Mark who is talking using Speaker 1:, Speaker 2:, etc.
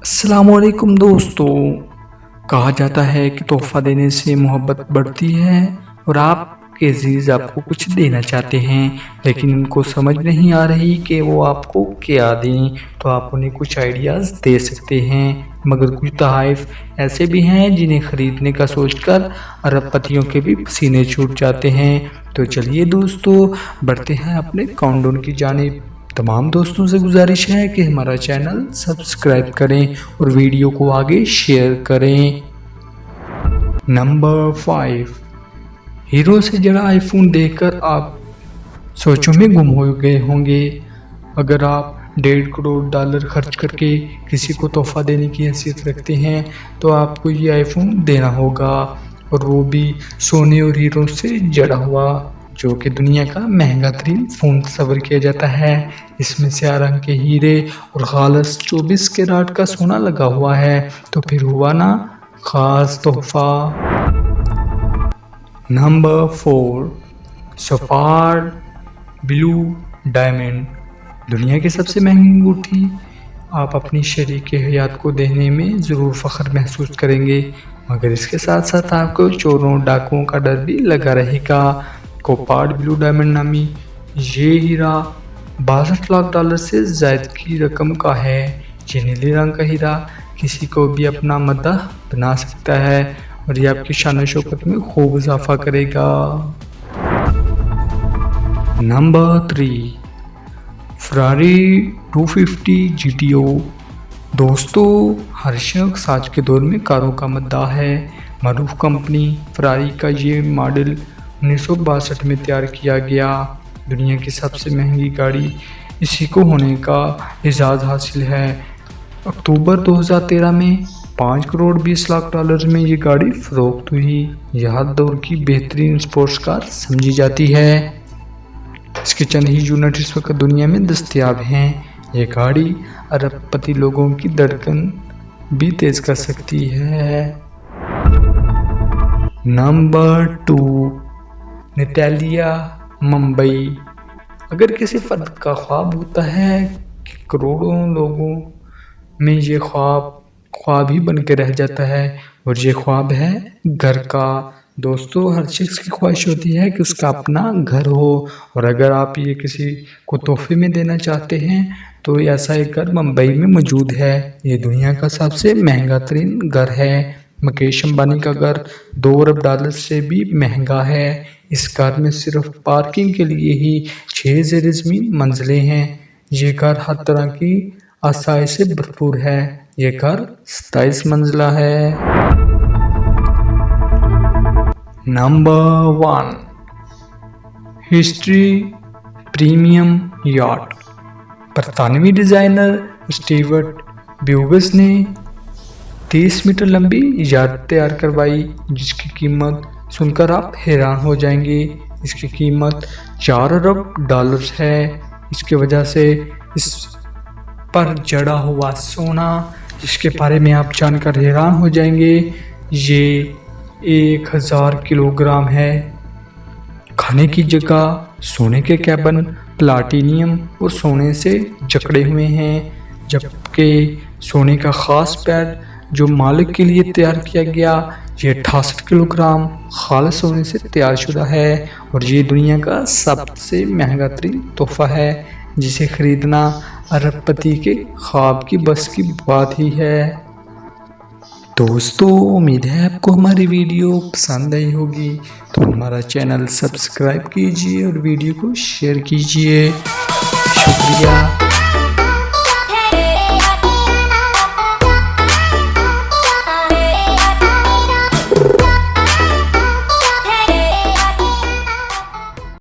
Speaker 1: अस्सलामुअलैकुम दोस्तों। कहा जाता है कि तोहफा देने से मोहब्बत बढ़ती है और आपके अजीज आपको कुछ देना चाहते हैं, लेकिन उनको समझ नहीं आ रही कि वो आपको क्या दें। तो आप उन्हें कुछ आइडियाज़ दे सकते हैं, मगर कुछ तोहफ़े ऐसे भी हैं जिन्हें खरीदने का सोचकर अरबपतियों के भी पसीने छूट जाते हैं। तो चलिए दोस्तों, बढ़ते हैं अपने काउंटडाउन की जानिब। तमाम दोस्तों से गुजारिश है कि हमारा चैनल सब्सक्राइब करें और वीडियो को आगे शेयर करें। नंबर 5, हीरो से जड़ा आईफोन देखकर आप सोचों में गुम हो गए होंगे। अगर आप $1.5 करोड़ खर्च करके किसी को तोहफा देने की हैसियत रखते हैं तो आपको ये आईफोन देना होगा, और वो भी सोने और हीरो से जड़ा हुआ, जो कि दुनिया का महंगा तरीन फ़ोन तस्वर किया जाता है। इसमें स्याह रंग के हीरे और खालस 24 कैरेट का सोना लगा हुआ है। तो फिर हुआ ना खास तोहफा। नंबर 4, सफार ब्लू डायमंड, दुनिया की सबसे महंगी अंगूठी। आप अपनी शरीक हयात को देने में ज़रूर फ़ख्र महसूस करेंगे, मगर इसके साथ साथ आपको चोरों डाकुओं का डर भी लगा रहेगा। कोपार ब्लू डायमंड नामी ये हीरा $62 लाख से ज़ायद की रकम का है। ये नीले रंग का हीरा किसी को भी अपना मद्दाह बना सकता है और ये आपकी शान शौकत में खूब इजाफा करेगा। Number 3, Ferrari 250 GTO। दोस्तों, हर शख्स आज के दौर में कारों का मद्दाह है। मरूफ कंपनी फरारी का ये मॉडल 1962 में तैयार किया गया। दुनिया की सबसे महंगी गाड़ी इसी को होने का एजाज़ हासिल है। अक्टूबर 2013 में $5.20 करोड़ में ये गाड़ी फरोख्त हुई। यह दौर की बेहतरीन स्पोर्ट्स कार समझी जाती है। इसके चंद ही यूनिट इस वक्त दुनिया में दस्तयाब हैं। ये गाड़ी अरबपति लोगों की धड़कन भी तेज कर सकती है। Number 2, Natalia Mumbai. अगर किसी फर्द का ख्वाब होता है कि करोड़ों लोगों में ये ख्वाब ही बन के रह जाता है, और ये ख्वाब है घर का। दोस्तों, हर शख्स की ख्वाहिश होती है कि उसका अपना घर हो, और अगर आप ये किसी को तोहफे में देना चाहते हैं तो ऐसा एक घर मुंबई में मौजूद है। ये दुनिया का सबसे महंगा तरीन घर है। मुकेश अंबानी का घर $2 अरब से भी महंगा है। इस घर में सिर्फ पार्किंग के लिए ही 6 ज़ेर ज़मीन मंजिलें हैं। ये घर हर तरह की आसाइश से भरपूर है। ये घर 27 मंजिला है। Number 1, history premium yacht. बरतानवी डिज़ाइनर स्टीवर्ट ब्यूगस ने 30 मीटर लंबी याट तैयार करवाई, जिसकी कीमत सुनकर आप हैरान हो जाएंगे। इसकी कीमत $4 अरब है। इसकी वजह से इस पर जड़ा हुआ सोना, जिसके बारे में आप जानकर हैरान हो जाएंगे, ये 1000 किलोग्राम है। खाने की जगह सोने के कैबिन प्लाटिनियम और सोने से जकड़े हुए हैं, जबकि सोने का खास पैड जो मालिक के लिए तैयार किया गया, ये 68 किलोग्राम खालिस सोने से तैयार शुदा है। और ये दुनिया का सबसे महंगा तरीन तोहफा है, जिसे खरीदना अरबपति के ख्वाब की बस की बात ही है। दोस्तों, उम्मीद है आपको हमारी वीडियो पसंद आई होगी, तो हमारा चैनल सब्सक्राइब कीजिए और वीडियो को शेयर कीजिए। शुक्रिया।